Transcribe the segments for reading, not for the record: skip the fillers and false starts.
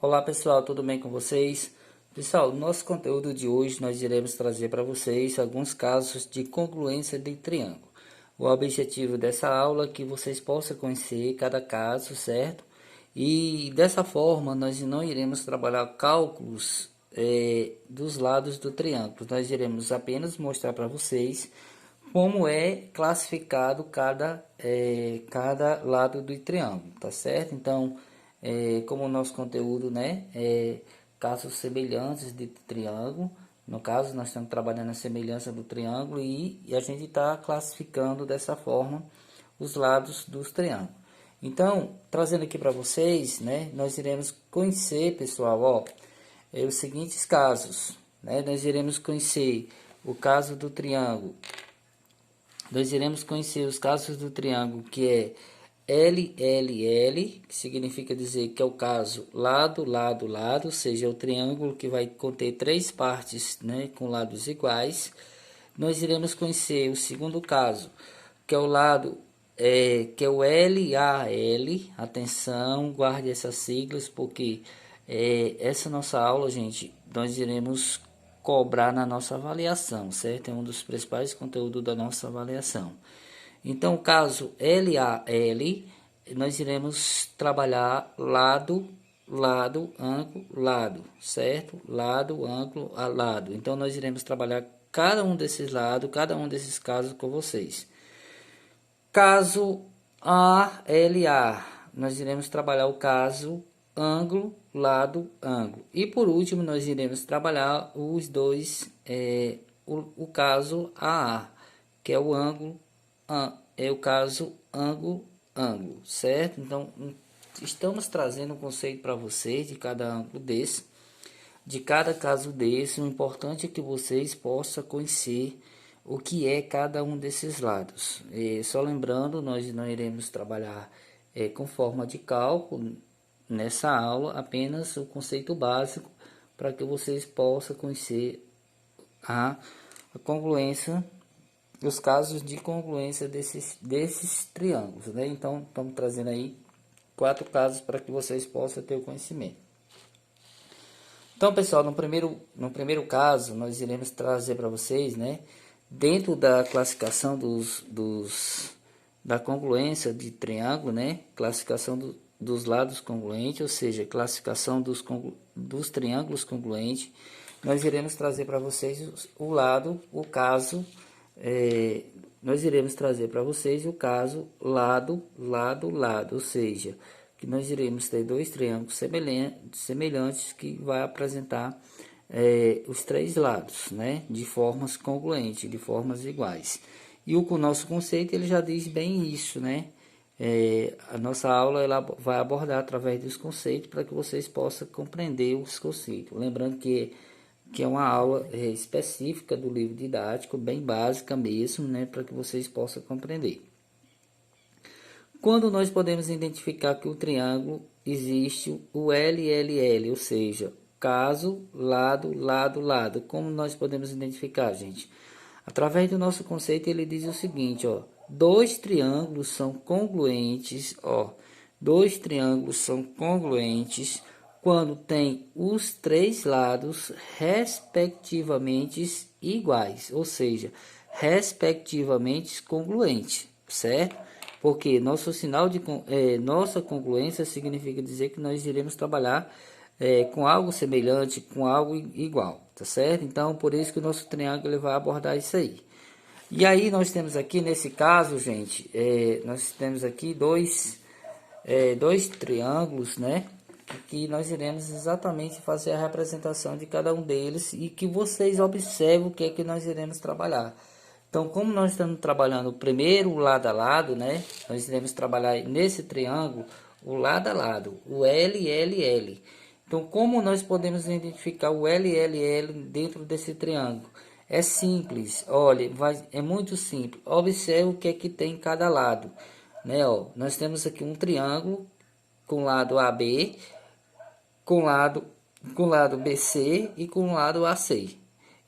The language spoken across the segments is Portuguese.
Olá pessoal, tudo bem com vocês? Pessoal, no nosso conteúdo de hoje nós iremos trazer para vocês alguns casos de congruência de triângulo. O objetivo dessa aula é que vocês possam conhecer cada caso, certo? E dessa forma nós não iremos trabalhar cálculos dos lados do triângulo. Nós iremos apenas mostrar para vocês como é classificado cada lado do triângulo, tá certo? Então, como o nosso conteúdo, né, é casos semelhantes de triângulo, no caso nós estamos trabalhando a semelhança do triângulo e a gente está classificando dessa forma os lados dos triângulos. Então, trazendo aqui para vocês, né, nós iremos conhecer, pessoal, ó, os seguintes casos, né, nós iremos conhecer o caso do triângulo. Nós iremos conhecer os casos do triângulo que é LLL, que significa dizer que é o caso lado, lado, lado, ou seja, é o triângulo que vai conter três partes, né, com lados iguais. Nós iremos conhecer o segundo caso, que é o lado, que é o LAL. Atenção, guarde essas siglas, porque essa nossa aula, gente, nós iremos cobrar na nossa avaliação, certo? É um dos principais conteúdos da nossa avaliação. Então, o caso LAL, nós iremos trabalhar lado, lado, ângulo, lado, certo? Lado, ângulo, a lado. Então, nós iremos trabalhar cada um desses lados, cada um desses casos com vocês. Caso ALA, nós iremos trabalhar o caso ângulo, lado, ângulo. E por último, nós iremos trabalhar os dois, o caso AA, que é o ângulo, é o caso ângulo, ângulo, certo? Então, estamos trazendo um conceito para vocês de cada ângulo desse, de cada caso desse. O importante é que vocês possam conhecer o que é cada um desses lados. Só lembrando, nós não iremos trabalhar com forma de cálculo nessa aula, apenas o conceito básico para que vocês possam conhecer a congruência, os casos de congruência desses triângulos, né? Então, estamos trazendo aí 4 casos para que vocês possam ter o conhecimento. Então, pessoal, no primeiro caso, nós iremos trazer para vocês, né, dentro da classificação da congruência de triângulo, né, classificação dos lados congruentes, ou seja, classificação dos triângulos congruentes, nós iremos trazer para vocês o caso, nós iremos trazer para vocês o caso lado, lado, lado, ou seja, que nós iremos ter dois triângulos semelhantes que vai apresentar os três lados, né, de formas congruentes, de formas iguais. E o nosso conceito ele já diz bem isso, né? A nossa aula ela vai abordar através dos conceitos para que vocês possam compreender os conceitos. Lembrando que é uma aula específica do livro didático, bem básica mesmo, né, para que vocês possam compreender. Quando nós podemos identificar que o triângulo existe o LLL, ou seja, caso, lado, lado, lado. Como nós podemos identificar, gente? Através do nosso conceito, ele diz o seguinte, ó, dois triângulos são congruentes, ó, dois triângulos são congruentes quando tem os três lados respectivamente iguais, ou seja, respectivamente congruentes, certo? Porque nosso sinal de nossa congruência significa dizer que nós iremos trabalhar com algo semelhante, com algo igual, tá certo? Então, por isso que o nosso triângulo vai abordar isso aí. E aí nós temos aqui, nesse caso, gente, nós temos aqui dois triângulos, né? Que nós iremos exatamente fazer a representação de cada um deles e que vocês observem o que é que nós iremos trabalhar. Então, como nós estamos trabalhando o primeiro lado a lado, né? Nós iremos trabalhar nesse triângulo o lado a lado, o LLL. Então, como nós podemos identificar o LLL dentro desse triângulo? É simples, olha, é muito simples. Observe o que é que tem em cada lado, né? Ó, nós temos aqui um triângulo com lado AB, com lado BC e com lado AC.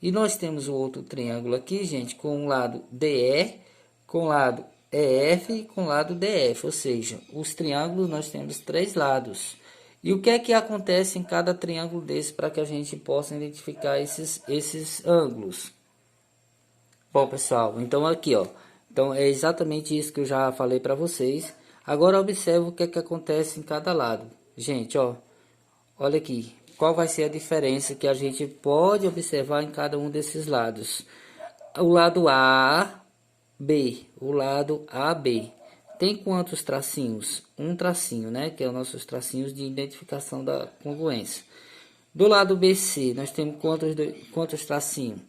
E nós temos o outro triângulo aqui, gente, com o lado DE, com o lado EF e com o lado DF. Ou seja, os triângulos nós temos três lados. E o que é que acontece em cada triângulo desse para que a gente possa identificar esses ângulos? Bom, pessoal, então aqui, ó. Então é exatamente isso que eu já falei para vocês. Agora observe o que é que acontece em cada lado. Gente, ó, olha aqui. Qual vai ser a diferença que a gente pode observar em cada um desses lados? O lado A, B, o lado AB. Tem quantos tracinhos? Um tracinho, né? Que é os nossos tracinhos de identificação da congruência. Do lado BC, nós temos quantos tracinhos?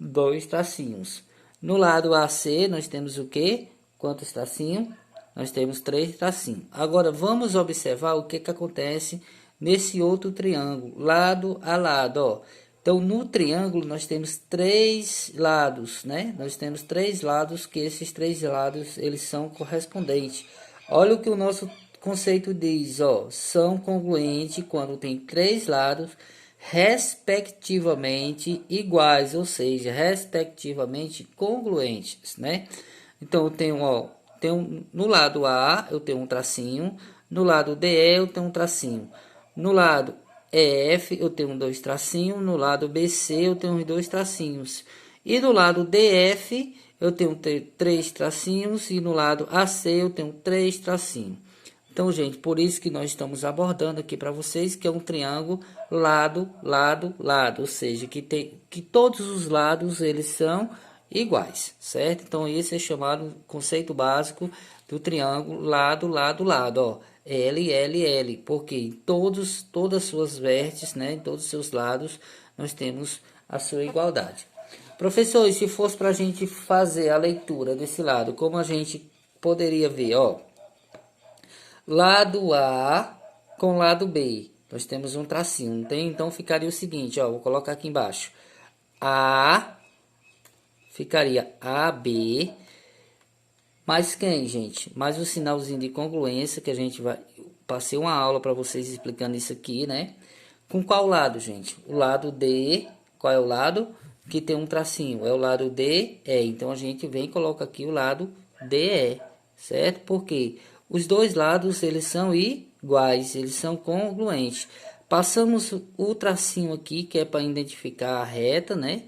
Dois tracinhos. No lado AC, nós temos o quê? Quantos tracinhos? Nós temos três tracinhos. Agora, vamos observar o que acontece nesse outro triângulo, lado a lado, ó. Então, no triângulo, nós temos três lados, né? Nós temos três lados, que esses três lados, eles são correspondentes. Olha o que o nosso conceito diz, ó. São congruentes quando tem três lados, respectivamente iguais, ou seja, respectivamente congruentes, né? Então, eu tenho, ó, no lado A, eu tenho um tracinho. No lado DE, eu tenho um tracinho. No lado EF eu tenho dois tracinhos, no lado BC eu tenho dois tracinhos, e no lado DF eu tenho três tracinhos, e no lado AC eu tenho três tracinhos. Então, gente, por isso que nós estamos abordando aqui para vocês que é um triângulo lado, lado, lado, ou seja, que todos os lados eles são iguais, certo? Então, esse é chamado conceito básico do triângulo lado, lado, lado, ó. L, L, L, porque em todas as suas vértices, né, em todos os seus lados, nós temos a sua igualdade. Professor, e se fosse para a gente fazer a leitura desse lado, como a gente poderia ver, ó, lado A com lado B, nós temos um tracinho, não tem? Então ficaria o seguinte, ó, vou colocar aqui embaixo, A, ficaria AB, mais quem, gente? Mais o sinalzinho de congruência que a gente vai... Passei uma aula para vocês explicando isso aqui, né? Com qual lado, gente? O lado D. Qual é o lado? Que tem um tracinho. É o lado DE. Então, a gente vem e coloca aqui o lado DE. Certo? Porque os dois lados, eles são iguais. Eles são congruentes. Passamos o tracinho aqui, que é para identificar a reta, né?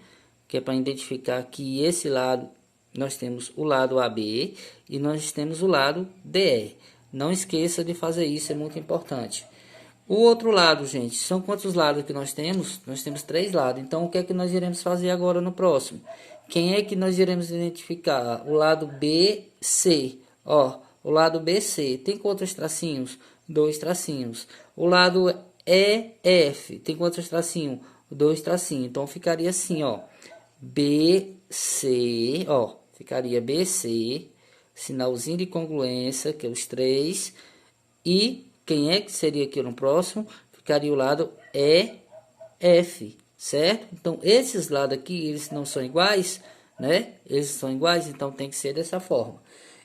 Que é para identificar que esse lado... Nós temos o lado AB e nós temos o lado DE. Não esqueça de fazer isso, é muito importante. O outro lado, gente, são quantos lados que nós temos? Nós temos três lados. Então, o que é que nós iremos fazer agora no próximo? Quem é que nós iremos identificar? O lado BC. Ó, o lado BC tem quantos tracinhos? Dois tracinhos. O lado EF tem quantos tracinhos? Dois tracinhos. Então, ficaria assim, ó. BC, ó, ficaria BC, sinalzinho de congruência, que é os três, e quem é que seria aqui no próximo? Ficaria o lado EF, certo? Então, esses lados aqui, eles não são iguais, né? Eles são iguais, então tem que ser dessa forma.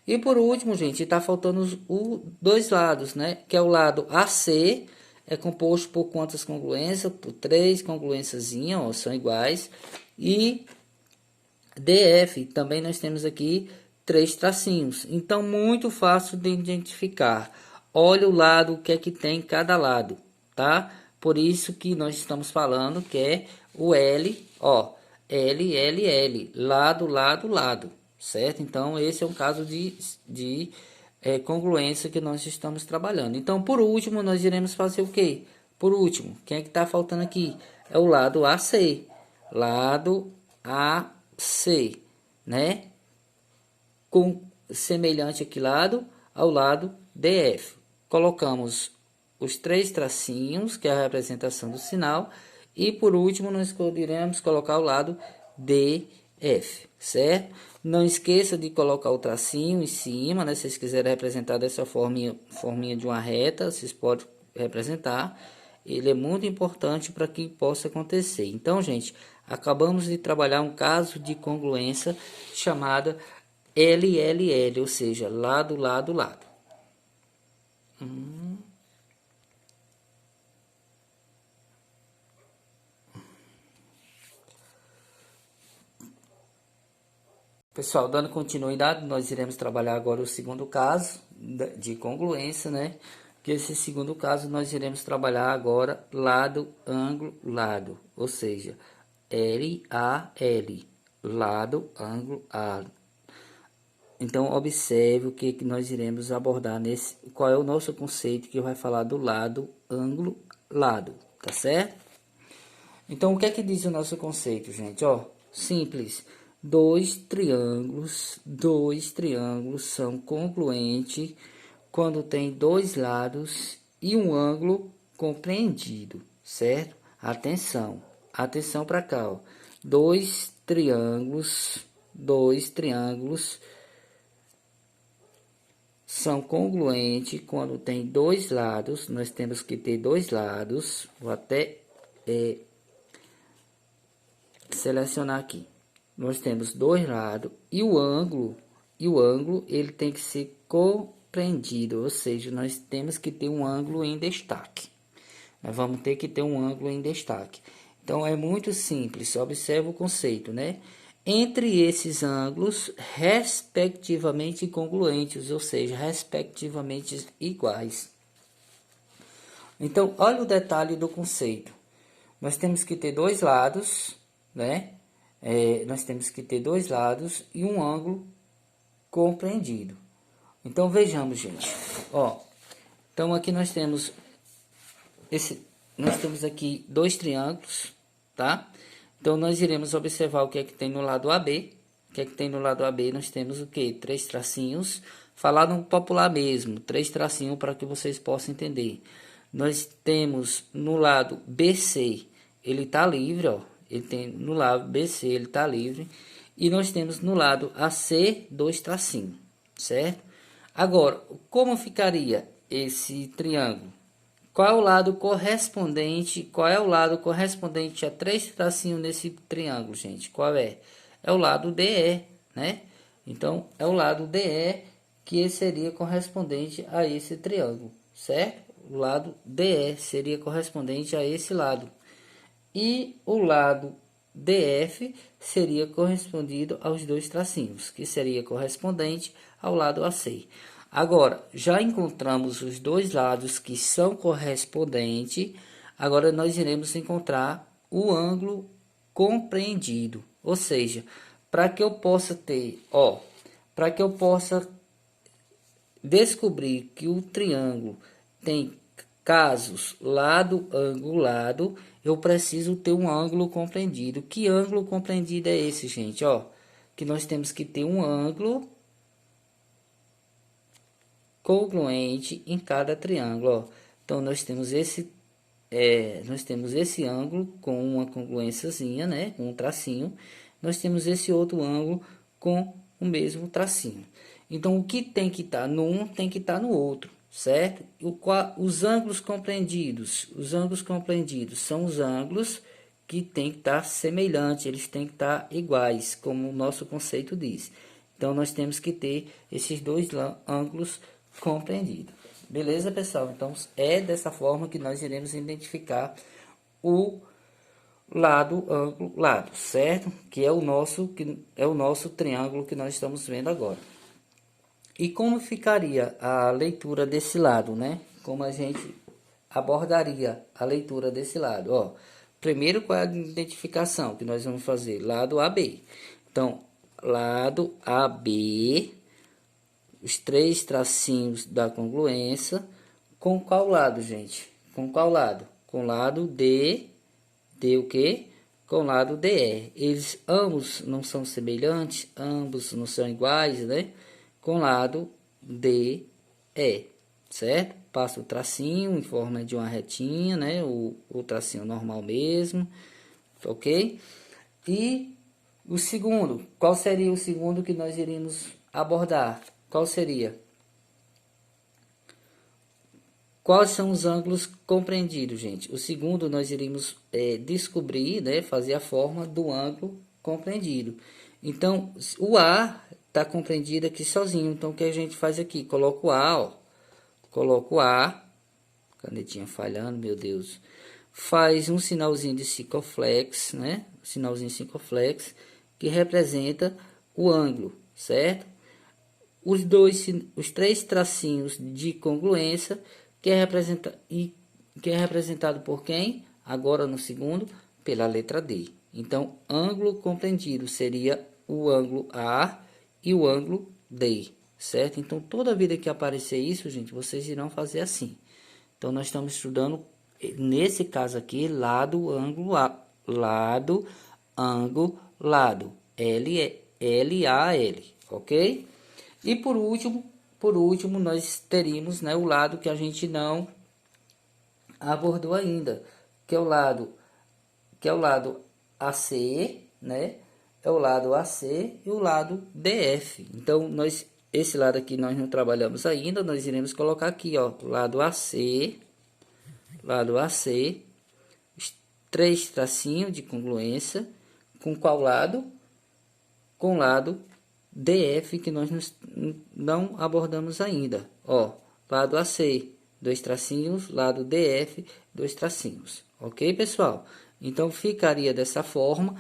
E por último, gente, está faltando os dois lados, né? Que é o lado AC, é composto por quantas congruências? Por três congruênciazinhas, ó, são iguais. E DF, também nós temos aqui três tracinhos. Então, muito fácil de identificar. Olha o lado, o que é que tem em cada lado, tá? Por isso que nós estamos falando que é o L, ó. L, L, L. Lado, lado, lado. Certo? Então, esse é um caso de congruência que nós estamos trabalhando. Então, por último, nós iremos fazer o quê? Por último, quem é que está faltando aqui? É o lado AC. Lado AC, né? Com semelhante aqui lado ao lado DF. Colocamos os três tracinhos, que é a representação do sinal, e por último nós iremos colocar o lado DF, certo? Não esqueça de colocar o tracinho em cima, né? Se vocês quiserem representar dessa forminha de uma reta, vocês podem representar. Ele é muito importante para que possa acontecer. Então, gente, acabamos de trabalhar um caso de congruência chamada LLL, ou seja, lado, lado, lado. Pessoal, dando continuidade, nós iremos trabalhar agora o segundo caso de congruência, né? que esse segundo caso nós iremos trabalhar agora lado, ângulo, lado, ou seja, LAL, lado, ângulo, lado. Então, observe o que nós iremos abordar nesse, qual é o nosso conceito que vai falar do lado, ângulo, lado, tá certo? Então, o que é que diz o nosso conceito, gente? Ó, simples. Dois triângulos são congruentes quando tem dois lados e um ângulo compreendido, certo? Atenção para cá, ó. Dois triângulos são congruentes quando tem dois lados. Nós temos que ter dois lados. Vou até selecionar aqui. Nós temos dois lados e o ângulo ele tem que ser compreendido, ou seja, nós temos que ter um ângulo em destaque. Nós vamos ter que ter um ângulo em destaque. Então é muito simples, observa o conceito, né? Entre esses ângulos respectivamente congruentes, ou seja, respectivamente iguais. Então, olha o detalhe do conceito. Nós temos que ter dois lados, né? Nós temos que ter dois lados e um ângulo compreendido. Então, vejamos, gente. Ó, então, aqui nós temos aqui dois triângulos, tá? Então, nós iremos observar o que é que tem no lado AB. O que é que tem no lado AB? Nós temos o quê? Três tracinhos. Falar no popular mesmo, três tracinhos para que vocês possam entender. Nós temos no lado BC, ele está livre, ó. Ele tem no lado BC, ele está livre. E nós temos no lado AC, dois tracinhos, certo? Agora, como ficaria esse triângulo? Qual é o lado correspondente? Qual é o lado correspondente a três tracinhos nesse triângulo, gente? Qual é? É o lado DE, né? Então, é o lado DE que seria correspondente a esse triângulo, certo? O lado DE seria correspondente a esse lado. E o lado DF seria correspondido aos dois tracinhos, que seria correspondente ao lado AC. Agora, já encontramos os dois lados que são correspondentes. Agora, nós iremos encontrar o ângulo compreendido. Ou seja, para que eu possa ter, ó, para que eu possa descobrir que o triângulo tem casos lado, ângulo, lado, eu preciso ter um ângulo compreendido. Que ângulo compreendido é esse, gente? Ó, que nós temos que ter um ângulo congruente em cada triângulo, ó. Então, nós temos esse ângulo com uma congruênciazinha, né? Com um tracinho. Nós temos esse outro ângulo com o mesmo tracinho. Então, o que tem que estar num tem que estar no outro, certo? Os ângulos compreendidos. Os ângulos compreendidos são os ângulos que tem que estar semelhantes, eles têm que estar iguais, como o nosso conceito diz. Então, nós temos que ter esses dois ângulos compreendidos. Beleza, pessoal? Então, é dessa forma que nós iremos identificar o lado, ângulo, lado, certo? Que é o nosso triângulo que nós estamos vendo agora. E como ficaria a leitura desse lado, né? Como a gente abordaria a leitura desse lado? Ó, primeiro, qual é a identificação que nós vamos fazer? Lado AB. Então, lado AB, os três tracinhos da congruência, com qual lado, gente? Com qual lado? Com o lado D o quê? Com o lado DE. Eles ambos não são semelhantes, ambos não são iguais, né? Com o lado DE, certo? Passa o tracinho em forma de uma retinha, né? O tracinho normal mesmo, ok? E o segundo, qual seria o segundo que nós iríamos abordar? Qual seria? Quais são os ângulos compreendidos, gente? O segundo nós iríamos descobrir, né? Fazer a forma do ângulo compreendido. Então, o A está compreendido aqui sozinho. Então, o que a gente faz aqui? Coloca o A, ó. Coloca o A. Canetinha falhando, meu Deus. Faz um sinalzinho de circunflex, né? Sinalzinho circunflex, que representa o ângulo, certo? Os três tracinhos de congruência, que é representado por quem? Agora no segundo, pela letra D. Então, ângulo compreendido seria o ângulo A e o ângulo D, certo? Então, toda vida que aparecer isso, gente, vocês irão fazer assim. Então, nós estamos estudando, nesse caso aqui, lado, ângulo, lado, ângulo, lado, L-A-L, ok? E por último, nós teríamos, né, o lado que a gente não abordou ainda, que é o lado AC, né? É o lado AC e o lado DF. Então, esse lado aqui nós não trabalhamos ainda, nós iremos colocar aqui, ó, lado AC, três tracinhos de congruência, com qual lado? Com o lado DF, que nós não abordamos ainda, ó, lado AC, dois tracinhos, lado DF, dois tracinhos, ok, pessoal? Então, ficaria dessa forma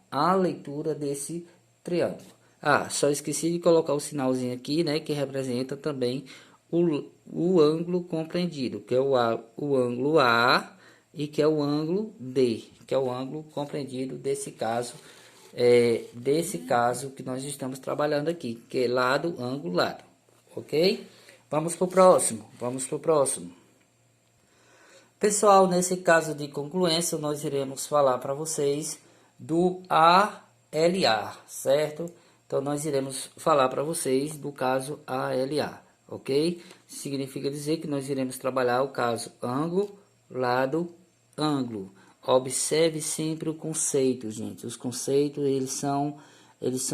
a leitura desse triângulo. Ah, só esqueci de colocar o sinalzinho aqui, né, que representa também o ângulo compreendido, que é o ângulo A e que é o ângulo D, que é o ângulo compreendido desse caso que nós estamos trabalhando aqui, que é lado, ângulo, lado, ok? Vamos para o próximo. Pessoal, nesse caso de congruência, nós iremos falar para vocês do ALA, certo? Então, nós iremos falar para vocês do caso ALA, ok? Significa dizer que nós iremos trabalhar o caso ângulo, lado, ângulo. Observe sempre o conceito, gente. Os conceitos, eles são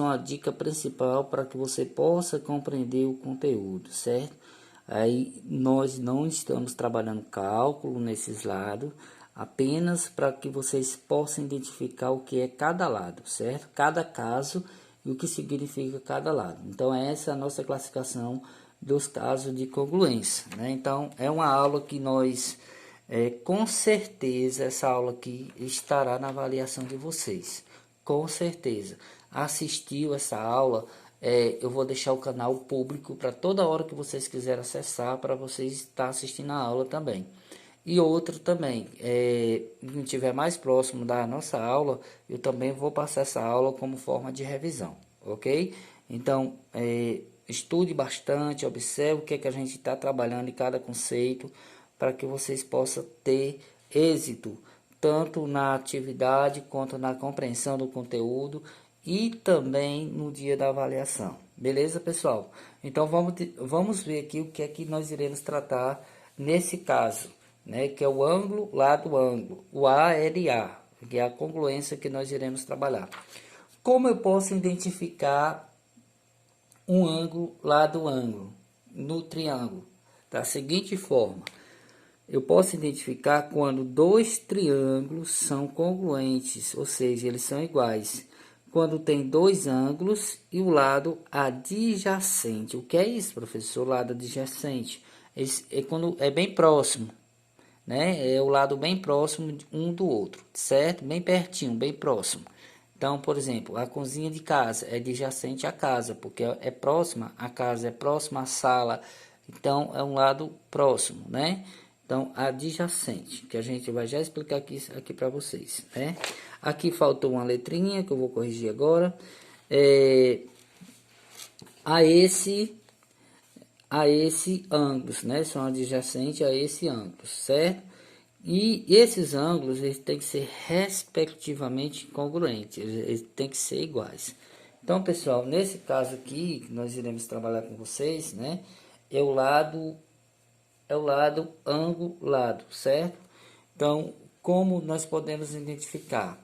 a dica principal para que você possa compreender o conteúdo, certo? Aí nós não estamos trabalhando cálculo nesses lados, apenas para que vocês possam identificar o que é cada lado, certo? Cada caso e o que significa cada lado. Então essa é a nossa classificação dos casos de congruência, né? Então é uma aula que nós com certeza essa aula aqui estará na avaliação de vocês, com certeza. Assistiu essa aula, eu vou deixar o canal público para toda hora que vocês quiserem acessar, para vocês estar assistindo a aula também. E outra também, quem estiver mais próximo da nossa aula, eu também vou passar essa aula como forma de revisão, ok? Então, estude bastante, observe o que é que a gente está trabalhando em cada conceito, para que vocês possam ter êxito, tanto na atividade quanto na compreensão do conteúdo e também no dia da avaliação. Beleza, pessoal? Então, vamos ver aqui o que é que nós iremos tratar nesse caso, né? Que é o ângulo, lado, ângulo, o ALA, que é a congruência que nós iremos trabalhar. Como eu posso identificar um ângulo, lado, ângulo no triângulo? Da seguinte forma: eu posso identificar quando dois triângulos são congruentes, ou seja, eles são iguais. Quando tem dois ângulos e o lado adjacente. O que é isso, professor? O lado adjacente é quando é bem próximo, né? É o lado bem próximo um do outro, certo? Bem pertinho, bem próximo. Então, por exemplo, a cozinha de casa é adjacente à casa, porque é próxima à casa, é próxima à sala. Então, é um lado próximo, né? Então, adjacente, que a gente vai já explicar aqui para vocês, né? Aqui faltou uma letrinha que eu vou corrigir agora. A esse ângulos, né? São adjacentes a esse ângulo, certo? E esses ângulos, eles têm que ser respectivamente congruentes, eles têm que ser iguais. Então, pessoal, nesse caso aqui, nós iremos trabalhar com vocês, né? É o lado ângulo, lado, certo? Então, como nós podemos identificar?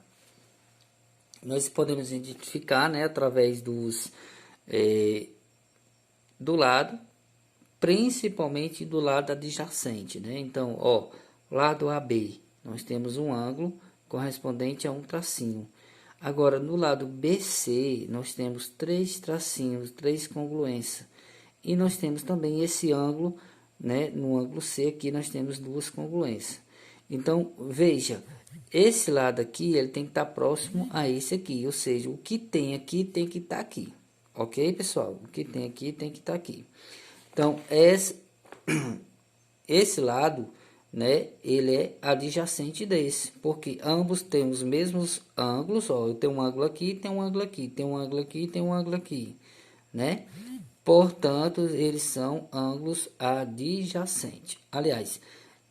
Nós podemos identificar, né, através do lado, principalmente do lado adjacente, né? Então, ó, lado AB, nós temos um ângulo correspondente a um tracinho. Agora, no lado BC, nós temos três tracinhos, três congruências. E nós temos também esse ângulo, né? No ângulo C aqui nós temos duas congruências. Então, veja, esse lado aqui, ele tem que estar próximo a esse aqui. Ou seja, o que tem aqui tem que estar aqui. Ok, pessoal? O que tem aqui tem que estar aqui. Então, esse lado, né, ele é adjacente desse, porque ambos têm os mesmos ângulos, ó, eu tenho um ângulo aqui, tem um ângulo aqui, tem um ângulo aqui, tem um ângulo aqui, né? Portanto, eles são ângulos adjacentes. Aliás,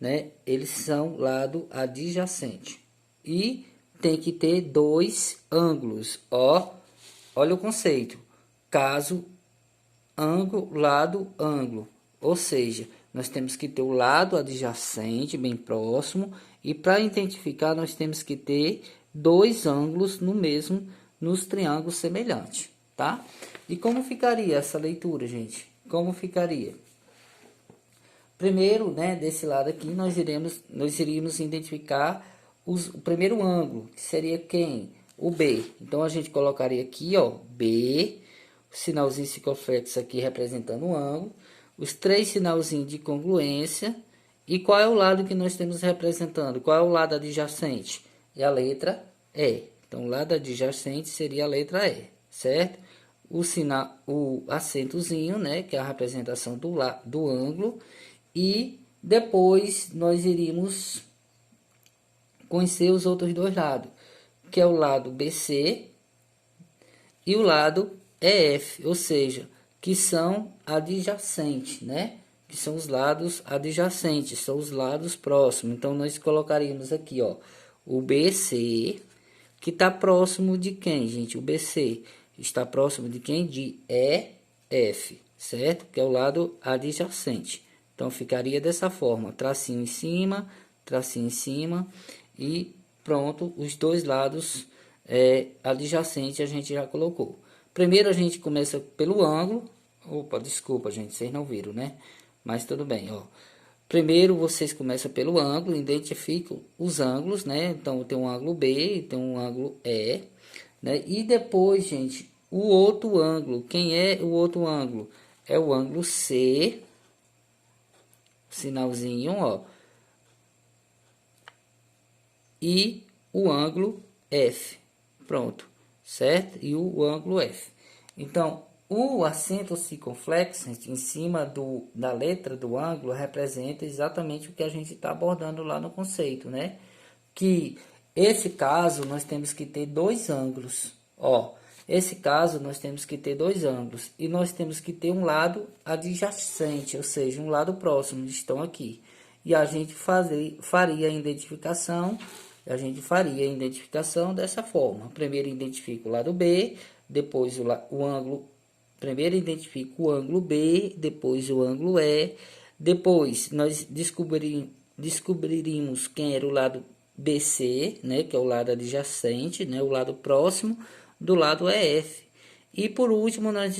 né, eles são lado adjacente. E tem que ter dois ângulos, ó. Olha o conceito. Caso ângulo, lado, ângulo. Ou seja, nós temos que ter o lado adjacente bem próximo, e para identificar nós temos que ter dois ângulos nos triângulos semelhantes, tá? E como ficaria essa leitura, gente? Como ficaria? Primeiro, né, desse lado aqui nós iríamos identificar o primeiro ângulo, que seria quem? O B. Então a gente colocaria aqui, ó, B, o sinalzinho circunflexo aqui representando o ângulo, os três sinalzinhos de congruência. E qual é o lado que nós temos representando? Qual é o lado adjacente? É a letra E. Então, o lado adjacente seria a letra E, certo? O acentozinho, né, que é a representação do ângulo. E depois nós iríamos conhecer os outros dois lados, que é o lado BC e o lado EF, ou seja, que são adjacentes, né? Que são os lados adjacentes, são os lados próximos. Então, nós colocaríamos aqui, ó, o BC, que está próximo de quem, gente? O BC está próximo de quem? De EF, certo? Que é o lado adjacente. Então, ficaria dessa forma, tracinho em cima e pronto, os dois lados adjacentes a gente já colocou. Primeiro, a gente começa pelo ângulo. Opa, desculpa, gente, vocês não viram, né? Mas tudo bem, ó. Primeiro, vocês começam pelo ângulo, identificam os ângulos, né? Então, tem um ângulo B, tem um ângulo E, né? E depois, gente, o outro ângulo. Quem é o outro ângulo? É o ângulo C, sinalzinho, ó. E o ângulo F. Pronto, certo? E o ângulo F. Então, o acento circunflexo em cima da letra do ângulo representa exatamente o que a gente está abordando lá no conceito, né? Que esse caso nós temos que ter dois ângulos, ó. Esse caso nós temos que ter dois ângulos e nós temos que ter um lado adjacente, ou seja, um lado próximo, estão aqui. E a gente faria a identificação. A gente faria a identificação dessa forma. Primeiro identifica o lado B, depois o ângulo. Primeiro identifica o ângulo B, depois o ângulo E. Depois nós descobriríamos quem era o lado BC, né, que é o lado adjacente, né, o lado próximo do lado EF. E por último nós